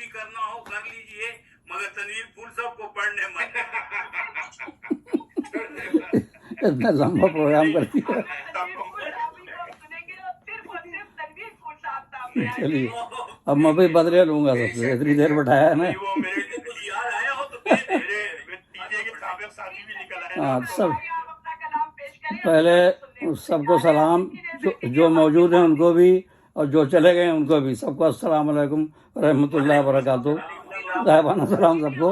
بھی کرنا ہو کر لیجئے، مگر تنویر پھول صاحب کو پڑھنے مت۔ اتنا لمبا پروگرام کر دیا۔ چلیے اب میں بھی بدلے لوں گا سب سے، اتنی دیر بٹھایا ہے نا۔ ہاں سب پہلے سب کو سلام، جو موجود ہیں ان کو بھی اور جو چلے گئے ان کو بھی، سب کو السلام علیکم رحمۃ اللہ وبرکاتہ، غائبانہ سلام سب کو۔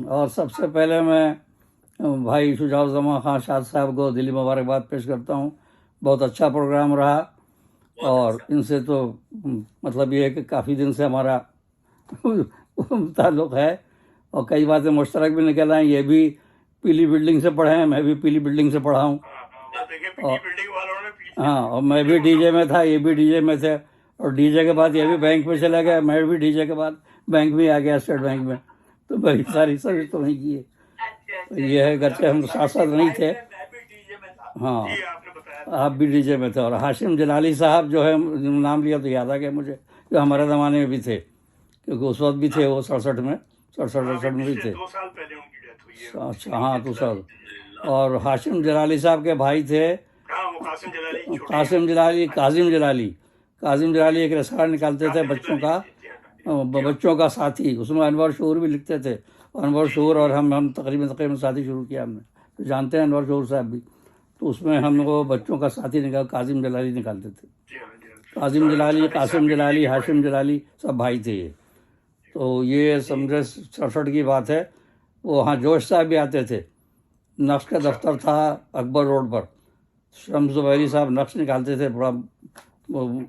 اور سب سے پہلے میں بھائی شجاع الزماں خان شاد صاحب کو دلی مبارکباد پیش کرتا ہوں۔ بہت اچھا پروگرام رہا، اور ان سے تو مطلب یہ ہے کہ کافی دن سے ہمارا تعلق ہے، اور کئی باتیں مشترک بھی نکل آئیں۔ یہ بھی پیلی بلڈنگ سے پڑھے ہیں، میں بھی پیلی بلڈنگ سے پڑھا ہوں، ہاں، اور میں بھی ڈی جے میں تھا، یہ بھی ڈی جے میں تھے، اور ڈی جے کے بعد یہ بھی بینک میں چلا گیا، میں بھی ڈی جے کے بعد بینک میں آ گیا، اسٹیٹ بینک میں، تو بڑی ساری سروس تو نہیں کی ہے۔ تو یہ ہے، گرچہ ہم ساتھ ساتھ نہیں تھے، ہاں آپ بھی ڈی جے میں تھے۔ اور ہاشم جلالی صاحب جو ہے، نام لیا تو یاد آ گیا مجھے، جو ہمارے زمانے میں بھی تھے، کیونکہ اس وقت بھی تھے وہ 67 میں، 67 میں بھی تھے۔ 2 سال پہلے ان کی ڈیتھ ہوئی ہے۔ اچھا ہاں، تو سر، اور ہاشم جلالی صاحب کے بھائی تھے کاظم جلالی ایک رسالہ نکالتے تھے بچوں کا ساتھی، اس میں انور شعور بھی لکھتے تھے، انور شعور اور ہم تقریباً ساتھی شروع کیا ہم نے، تو جانتے ہیں انور شعور صاحب بھی، تو اس میں ہم کو بچوں کا ساتھی کاظم جلالی نکالتے تھے۔ کاظم جلالی، قاسم جلالی، ہاشم جلالی سب بھائی تھے یہ۔ تو یہ سمجھے 67 کی بات ہے۔ وہاں جوش صاحب بھی آتے تھے، نقش کا دفتر تھا اکبر روڈ پر، شمس زبیری صاحب نقش نکالتے تھے، بڑا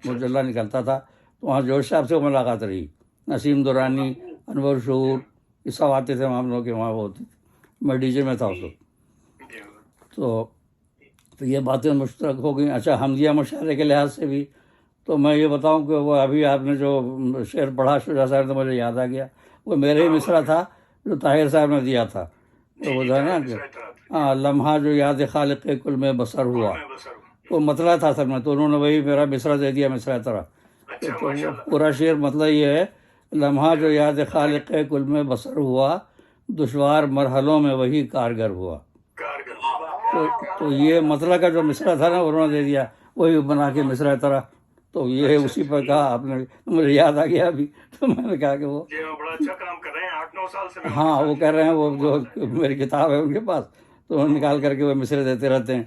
مجلہ نکلتا تھا، تو وہاں جوش صاحب سے ملاقات رہی، نسیم دورانی، انور شعور، یہ سب آتے تھے ہم لوگ کے وہاں، وہ ہوتی تھی، میں ڈی جے میں تھا اس وقت۔ تو یہ باتیں مشترک ہو گئیں۔ اچھا، حمدیہ مشاعرے کے لحاظ سے بھی تو میں یہ بتاؤں کہ وہ ابھی آپ نے جو شعر پڑھا شجاع صاحب، تو مجھے یاد آ گیا، وہ میرے ہی مصرع تھا جو طاہر صاحب نے دیا تھا، تو وہ تھا نا کہ ہاں، لمحہ جو یاد خالق کل میں بسر ہوا، وہ مطلع تھا سر میں، تو انہوں نے وہی میرا مصرع دے دیا، مصرع طرح۔ تو پورا شعر مطلب یہ ہے، لمحہ جو یاد خالق کل میں بسر ہوا، دشوار مرحلوں میں وہی کارگر ہوا۔ تو یہ مطلع کا جو مصرع تھا نا، انہوں نے دے دیا، وہی بنا کے مصرع طرح، تو یہ اسی پر کہا آپ نے، مجھے یاد آ گیا ابھی، تو میں نے کہا کہ وہ بڑا اچھا کام کر رہے ہیں، 8-9 سال سے۔ ہاں، وہ کہہ رہے ہیں، وہ جو میری کتاب ہے ان کے پاس، تو انہوں نکال کر کے وہ مصرع دیتے رہتے ہیں،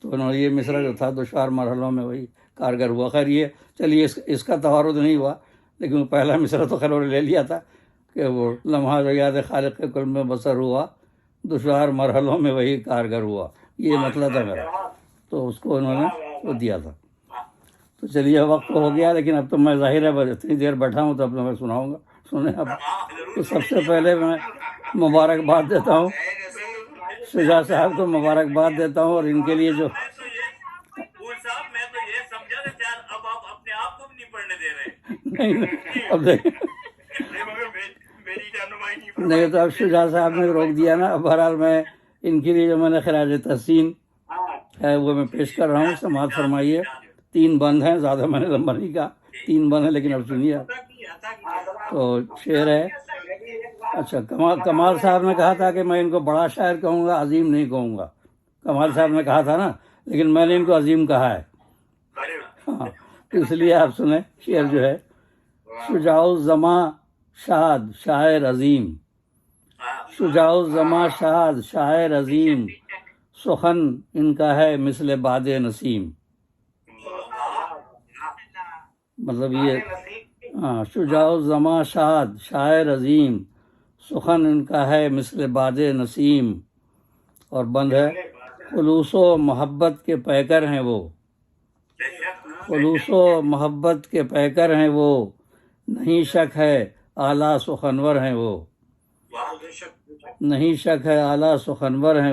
تو انہوں نے یہ مصرع جو تھا، دشوار مرحلوں میں وہی کارگر ہوا۔ خیر یہ چلیے، اس کا توارد نہیں ہوا، لیکن وہ پہلا مصرع تو خیر انہوں نے لے لیا تھا کہ وہ لمحہ جو یاد خالق کل میں بسر ہوا، دشوار مرحلوں میں وہی کارگر ہوا، یہ مطلب تھا میرا، تو اس کو انہوں نے وہ دیا تھا۔ تو چلیے، وقت ہو گیا، لیکن اب تو میں ظاہر ہے اتنی دیر بیٹھا ہوں تو اب تو میں سناؤں گا، سنیں اب۔ تو سب سے پہلے میں مبارکباد دیتا ہوں، شجاع صاحب کو مبارکباد دیتا ہوں، اور ان کے لیے جو میں تو یہ سمجھا کہ شاید اب آپ اپنے آپ کو بھی نہیں پڑھنے دے رہے۔ نہیں، اب دیکھیں، نہیں تو اب شجاع صاحب نے روک دیا نا۔ بہرحال میں ان کے لیے جو میں نے خراج تحسین ہے وہ میں پیش کر رہا ہوں، سماعت فرمائیے۔ 3 بند ہیں، زیادہ میں نے لمبا نہیں کہا، 3 بند ہیں، لیکن اب سنیے۔ تو شعر ہے، اچھا، کمال صاحب نے کہا تھا کہ میں ان کو بڑا شاعر کہوں گا، عظیم نہیں کہوں گا، کمال صاحب نے کہا تھا نا، لیکن میں نے ان کو عظیم کہا ہے، ہاں، تو اس لیے آپ سنیں شعر جو ہے، شجاع الزماں شاد شاعر عظیم، شجاع الزماں شاد شاعر عظیم، سخن ان کا ہے مثل باد نسیم۔ مطلب یہ، ہاں، شجاع الزماں شاد شاعر عظیم، سخن ان کا ہے مثل باد نسیم، اور بند ہے، خلوص و محبت کے پیکر ہیں وہ، خلوص و محبت کے پیکر ہیں وہ، نہیں شک ہے اعلیٰ سخنور ہیں وہ، نہیں شک ہے اعلیٰ سخنور ہیں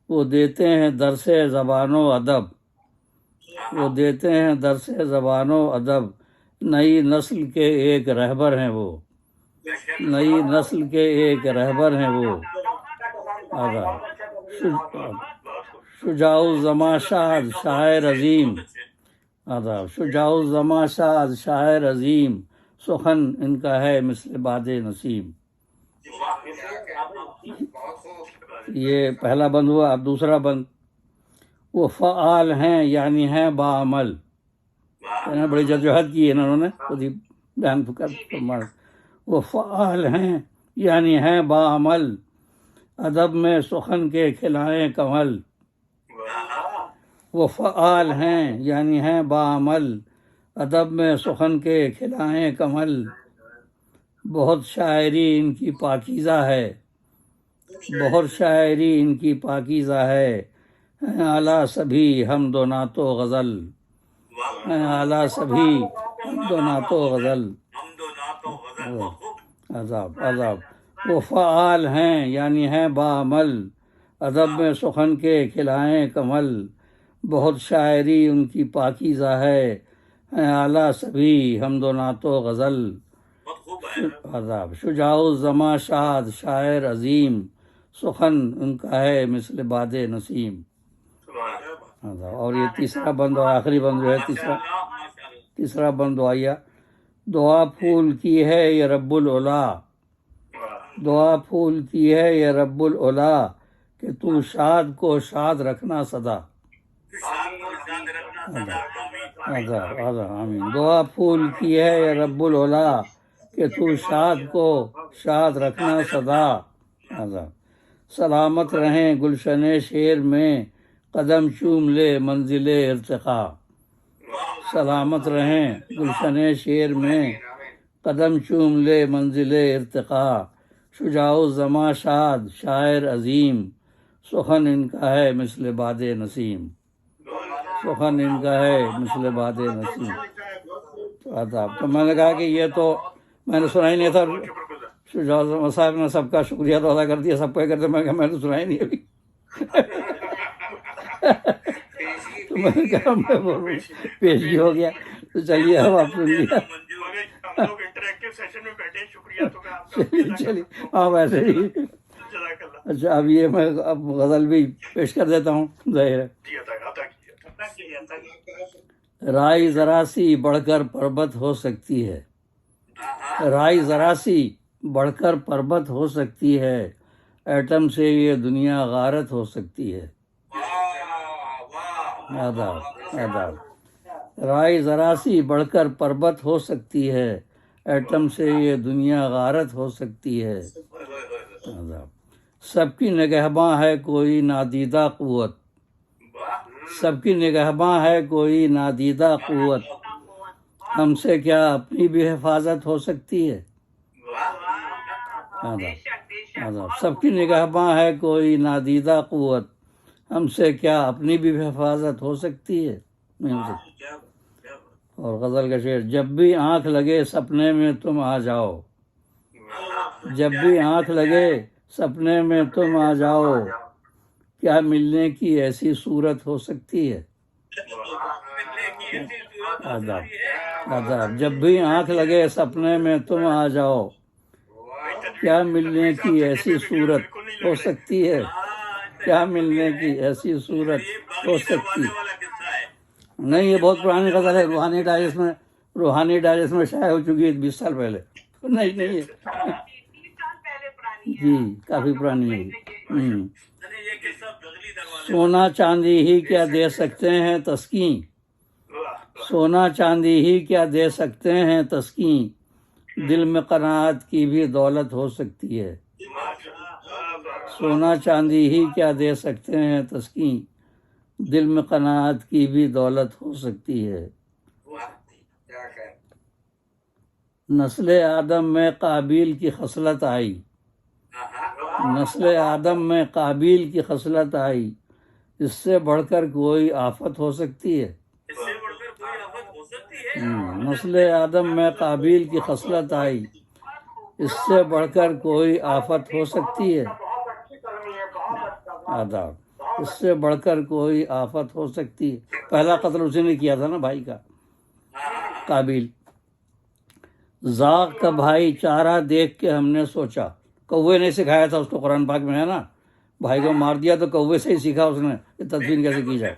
وہ دیتے ہیں درس زبان و ادب، وہ دیتے ہیں درس زبان و ادب، نئی نسل کے ایک رہبر ہیں وہ، نئی نسل کے ایک رہبر ہیں وہ۔ شجاع الزماں شاد شاعر عظیم، آداب شجاع الزماں شاد شاعر عظیم سخن ان کا ہے مثل باد نسیم. یہ پہلا بند ہوا. اب دوسرا بند. وہ فعال ہیں یعنی ہیں باعمل. یعنی بڑی جدوجہد کی ہے انہوں نے خود ہی بیان کر. وہ فعال ہیں یعنی ہیں باعمل ادب میں سخن کے کھلائیں کمل. وہ فعال ہیں یعنی ہیں باعمل ادب میں سخن کے کھلائیں کمل. بہت شاعری ان کی پاکیزہ ہے بہت شاعری ان کی پاکیزہ ہے. ہیں اعلیٰ سبھی حمد و نعت و غزل. ہیں اعلیٰ سبھی حمد و نعت و غزل. عذاب عذاب. وہ فعال ہیں یعنی ہیں باعمل ادب میں سخن کے کھلائیں کمل. بہت شاعری ان کی پاکیزہ ہے ہیں اعلیٰ سبھی حمد و نعت و غزل. عذاب شجاع الزماں شاد شاعر عظیم سخن ان کا ہے مثل باد نسیم. اور یہ تیسرا بند اور آخری بند جو ہے تیسرا بند دعائیہ. دعا پھول کی ہے یہ رب العلا. دعا پھول کی ہے یہ رب العلا کہ تو شاد کو شاد رکھنا سدا. آمین. دعا پھول کی ہے یہ رب العلا کہ تو شاد کو شاد رکھنا سدا. سلامت رہیں گلشن شعر میں قدم چوم لے منزل ارتقا. سلامت رہیں گلشن شعر میں قدم چوم لے منزل ارتقا. شجاع الزماں شاد شاعر عظیم سخن ان کا ہے مثل باد نسیم. سخن ان کا ہے مثل باد نسیم. تو میں نے کہا کہ یہ تو میں نے سنا ہی نہیں تھا. شجاع الزماں صاحب نے سب کا شکریہ تو ادا کر دیا, سب کو کرتے. میں کہا میں نے سنا ہی نہیں ابھی. تو میں نے کہا میں بولوں پیشگی ہو گیا. تو چلیے اب آپ سن لیا. ہم لوگ انٹریکٹیو سیشن میں بیٹھے ہیں. شکریہ تو میں آپ کا. چلیے ہاں ویسے ہی. جزاک اللہ. اچھا اب یہ میں اب غزل بھی پیش کر دیتا ہوں. ظاہر ہے جی عطا کیا. رائی ذرا سی بڑھ کر پربت ہو سکتی ہے. رائی ذرا سی بڑھ کر پربت ہو سکتی ہے. ایٹم سے یہ دنیا غارت ہو سکتی ہے. آداب آداب. رائی ذرا سی بڑھ کر پربت ہو سکتی ہے. ایٹم سے یہ دنیا غارت ہو سکتی ہے. آداب. سب کی نگہباں ہے کوئی نادیدہ قوت. سب کی نگہباں ہے کوئی نادیدہ قوت. ہم سے کیا اپنی بھی حفاظت ہو سکتی ہے. آداب آداب. سب کی نگہباں ہے کوئی نادیدہ قوت. ہم سے کیا اپنی بھی حفاظت ہو سکتی ہے. نہیں ہو سکتی. اور غزل کا شعر. جب بھی آنکھ لگے سپنے میں تم آ جاؤ. جب بھی آنکھ لگے سپنے میں تم آ جاؤ. کیا ملنے کی ایسی صورت ہو سکتی ہے. آداب آداب. جب بھی آنکھ لگے سپنے میں تم آ جاؤ. کیا ملنے کی ایسی صورت ہو سکتی ہے. کیا ملنے کی ایسی صورت ہو سکتی ہے. نہیں یہ بہت پرانی غزل ہے. روحانی ڈائجسٹ میں شائع ہو چکی ہے 20 سال پہلے. نہیں ہے جی کافی پرانی ہے. سونا چاندی ہی کیا دے سکتے ہیں تسکین. سونا چاندی ہی کیا دے سکتے ہیں تسکین. دل میں قناعت کی بھی دولت ہو سکتی ہے. سونا چاندی ہی کیا دے سکتے ہیں تسکین. دل میں قناعت کی بھی دولت ہو سکتی ہے. نسل آدم میں قابیل کی خصلت آئی. نسل آدم میں قابیل کی خصلت آئی. اس سے بڑھ کر کوئی آفت ہو سکتی ہے. نسل آدم میں قابیل کی خصلت آئی. اس سے بڑھ کر کوئی آفت ہو سکتی ہے. آداب. اس سے بڑھ کر کوئی آفت ہو سکتی ہے. پہلا قتل اسی نے کیا تھا نا بھائی کا, قابیل. ذاق کا بھائی چارہ دیکھ کے ہم نے سوچا. کوے نے سکھایا تھا اس کو, قرآن پاک میں ہے نا. بھائی کو مار دیا تو کوے سے ہی سیکھا اس نے کہ تدفین کیسے کی جائے.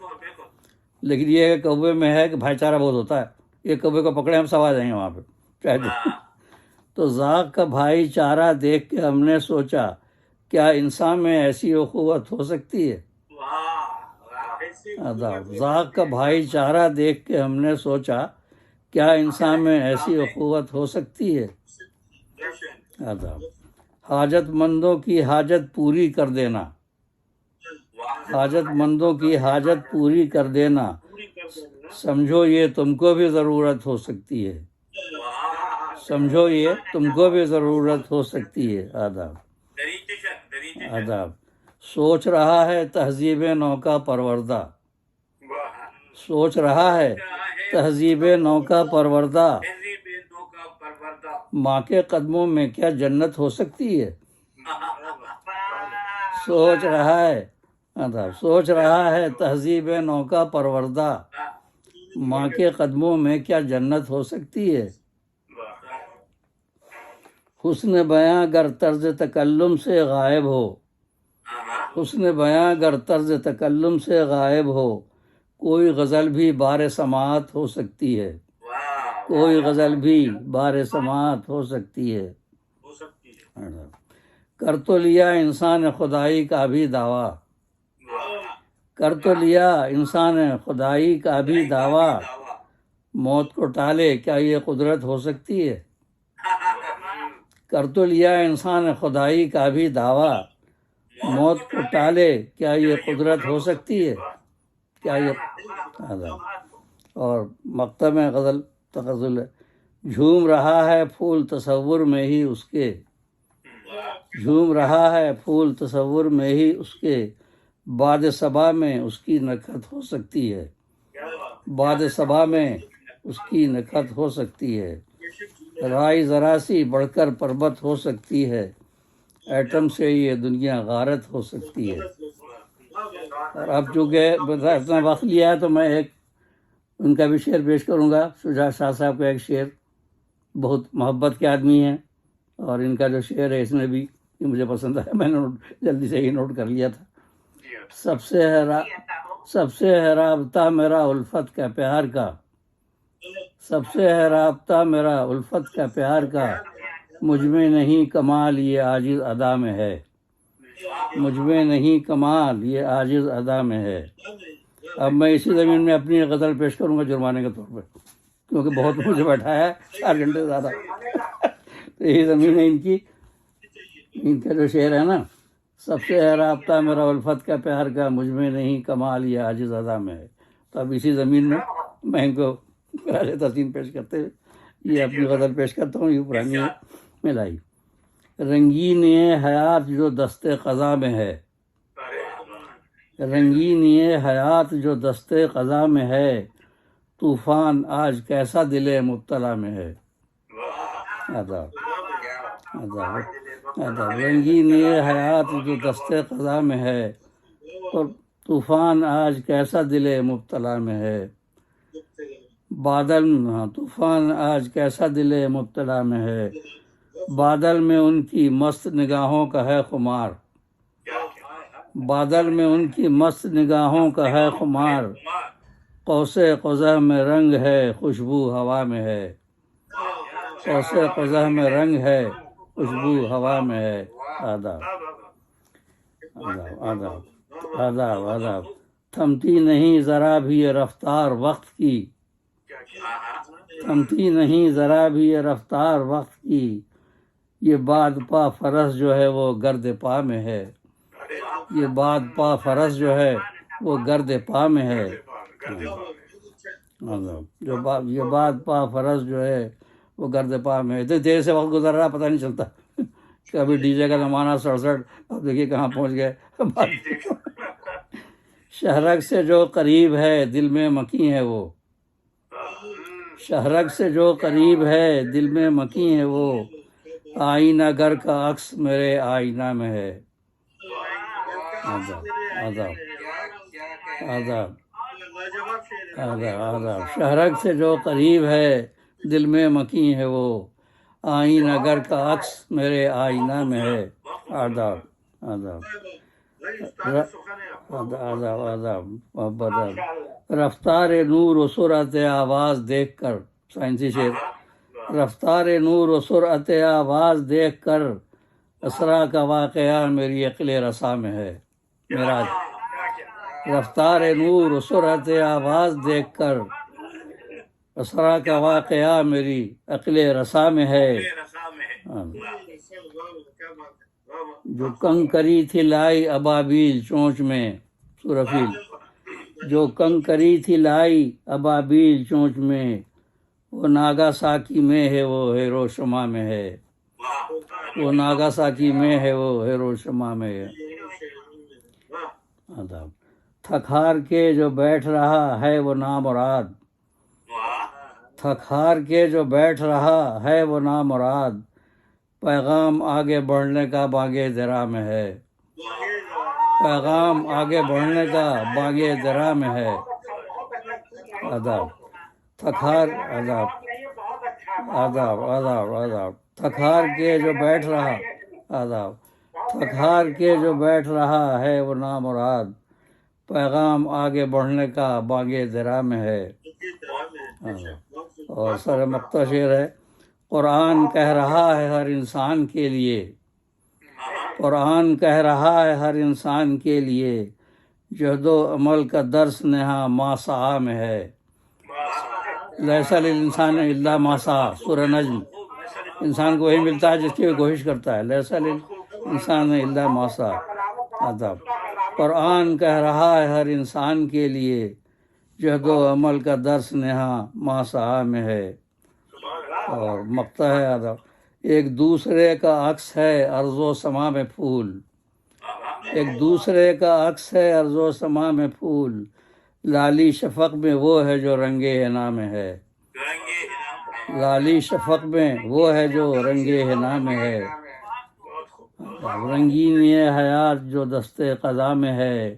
لیکن یہ کوے میں ہے کہ بھائی چارہ بہت ہوتا ہے، ایک کوے کو پکڑے ہم سب آ جائیں گے وہاں پہ چاہے تو ذاق کا بھائی چارہ دیکھ کے ہم نے سوچا کیا انسان میں ایسی اخوت ہو سکتی ہے؟ آداب ذاق کا بھائی چارہ دیکھ کے ہم نے سوچا کیا انسان میں ایسی اخوت ہو سکتی ہے؟ آداب حاجت مندوں کی حاجت پوری کر دینا، حاجت مندوں کی حاجت پوری کر دینا، سمجھو یہ تم کو بھی ضرورت ہو سکتی ہے، سمجھو یہ تم کو بھی ضرورت ہو سکتی ہے۔ آداب آداب سوچ رہا ہے تہذیب نو کا پروردہ، سوچ رہا ہے تہذیب نو کا پروردہ، ماں کے قدموں میں کیا جنت ہو سکتی ہے؟ سوچ رہا ہے آداب سوچ رہا ہے تہذیب نو کا پروردہ، ماں کے قدموں میں کیا جنت ہو سکتی ہے؟ حسن بیاں گر طرز تکلم سے غائب ہو، حسن بیاں گر طرز تکلم سے غائب ہو، کوئی غزل بھی بار سماعت ہو سکتی ہے، کوئی غزل بھی بار سماعت ہو سکتی ہے۔ کر تو لیا انسان خدائی کا بھی دعویٰ، کر تو لیا انسان خدائی کا بھی دعویٰ، موت کو ٹالے کیا یہ قدرت ہو سکتی ہے؟ کر تو لیا انسان خدائی کا بھی دعویٰ، موت کو ٹالے کیا یہ قدرت ہو سکتی ہے؟ کیا یہ اور مقطع میں غزل تغزل ہے، جھوم رہا ہے پھول تصور میں ہی اس کے، جھوم رہا ہے پھول تصور میں ہی اس کے، باد صبا میں اس کی نکہت ہو سکتی ہے، باد صبا میں اس کی نکہت ہو سکتی ہے، رائی ذرا سی بڑھ کر پربت ہو سکتی ہے، ایٹم سے یہ دنیا غارت ہو سکتی ہے۔ اور اب چونکہ اتنا وقت لیا ہے تو میں ایک ان کا بھی شعر پیش کروں گا، شجاع شاہ صاحب کا ایک شعر، بہت محبت کے آدمی ہیں، اور ان کا جو شعر ہے اس میں بھی یہ مجھے پسند ہے، میں نے جلدی سے ہی نوٹ کر لیا تھا۔ سب سے ہے رابطہ میرا الفت کا پیار کا، سب سے ہے رابطہ میرا الفت کا پیار کا، مجھ میں نہیں کمال یہ عاجز ادا میں ہے، مجھ میں نہیں کمال یہ عاجز ادا میں ہے۔ اب میں اسی زمین میں اپنی غزل پیش کروں گا جرمانے کے طور پہ، کیونکہ بہت مجھے بیٹھا ہے 4 گھنٹے سے زیادہ، تو یہی زمین ہے ان کی، ان کا جو شعر ہے نا، سب سے ہے رابطہ میرا الفت کا پیار کا، مجھ میں نہیں کمال یہ عاجز ادا میں ہے۔ تو اب اسی زمین میں میں ان کو راج تحسین پیش کرتے ہوئے یہ اپنی غزل پیش کرتا ہوں، یہ پرانی ملائی۔ رنگین یہ حیات جو دست قضا میں ہے، رنگین یہ حیات جو دست قضا میں ہے، طوفان آج کیسا دل مبتلا میں ہے۔ آداب آداب آداب رنگین یہ حیات جو دست قضا میں ہے، اور طوفان آج کیسا دل مبتلا میں ہے، بادل طوفان آج کیسا دل مبتلا میں ہے، بادل میں ان کی مست نگاہوں کا ہے خمار، بادل میں ان کی مست نگاہوں کا ہے خمار، قوس قزح میں رنگ ہے خوشبو ہوا میں ہے، قوس قزح میں رنگ ہے خوشبو ہوا میں ہے۔ آداب آداب آداب آداب آداب تھمتی نہیں ذرا بھی یہ رفتار وقت کی، تھمتی نہیں ذرا بھی یہ رفتار وقت کی، یہ باد پا فرس جو ہے وہ گرد پا میں ہے، یہ باد پا فرس جو ہے وہ گرد پا میں ہے۔ یہ باد پا فرس جو ہے وہ گرد پا میں ہے۔ اتنی دیر سے وقت گزر رہا پتہ نہیں چلتا، کبھی ڈی جے کا زمانہ 67، اب دیکھیے کہاں پہنچ گئے۔ شہرک سے جو قریب ہے دل میں مکیں ہے وہ، شہرک سے جو قریب ہے دل میں مکیں ہے وہ، آئینہ گر کا عکس میرے آئینہ میں ہے۔ آداب آداب آداب آداب آداب شہرک سے جو قریب ہے دل میں مکیں ہے وہ، آئینہ گر کا عکس میرے آئینہ میں ہے۔ آداب آداب آداب آداب محبت رفتار نور و سرعت آواز دیکھ کر سائنسی شعر رفتار نور و سرعت آواز دیکھ کر اسرا کا واقعہ میری عقل رسا میں ہے معراج رفتار نور و سرعت آواز دیکھ کر اسرا کا واقعہ میری عقل رسا میں ہے جو کنکری تھی لائی ابابیل چونچ میں سورہ فیل جو کنکری تھی لائی ابابیل چونچ میں وہ ناگا ساکی میں ہے وہ ہیروشما میں ہے وہ ناگا ساکی میں ہے وہ ہیروشما میں ہے آداب تھک ہار کے جو بیٹھ رہا ہے وہ نامراد تھک ہار کے جو بیٹھ رہا ہے وہ نامراد پیغام آگے بڑھنے کا بانگے درا میں ہے پیغام آگے بڑھنے کا بانگے درا میں ہے آداب تھکار آداب آداب آداب آداب تھکار کے جو بیٹھ رہا آداب تھکار کے جو بیٹھ رہا ہے وہ نامراد پیغام آگے بڑھنے کا بانگے درا میں ہے اور سر مقطع شعر ہے قرآن کہہ رہا ہے ہر انسان کے لیے قرآن کہہ رہا ہے ہر انسان کے لیے جہد و عمل کا درس نہاں ما سعی میں ہے لیس للانسان الا ما سعی سورہ نجم انسان کو وہی ملتا ہے جس کی وہ کوشش کرتا ہے لیس للانسان الا ما سعی آداب قرآن کہہ رہا ہے ہر انسان کے لیے جہد و عمل کا درس نہاں ما سعی میں ہے اور مقطع ہے آداب ایک دوسرے کا عکس ہے ارض و سما میں پھول ایک دوسرے کا عکس ہے ارض و سما میں پھول لالی شفق میں وہ ہے جو رنگ حنا میں ہے لالی شفق میں وہ ہے جو رنگ حنا میں ہے رنگین یہ حیات جو دستے قضا میں ہے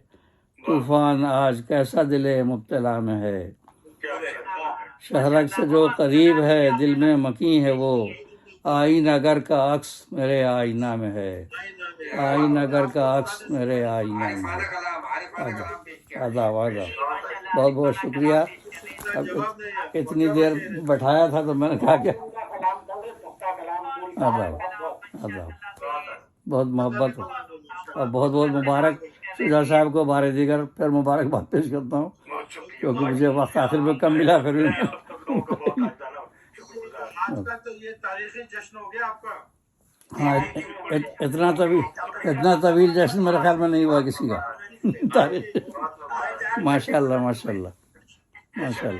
طوفان آج کیسا دل مبتلا میں ہے شہرک سے جو قریب ہے دل میں مکیں ہے وہ آئینہ گر کا عکس میرے آئینہ میں ہے آئینہ گر کا عکس میرے آئینہ میں ہے آداب آداب بہت بہت شکریہ اب اتنی دیر بٹھایا تھا تو میں نے کہا کہ آداب آداب بہت محبت اور بہت بہت مبارک شجاع صاحب کو بار دیگر پھر مبارکباد پیش کرتا ہوں کیونکہ مجھے وقت آخر میں کم ملا پھر ہاں اتنا طویل جشن میرے خیال میں نہیں ہوا کسی کا ماشاء اللہ ماشاء اللہ ماشاء اللہ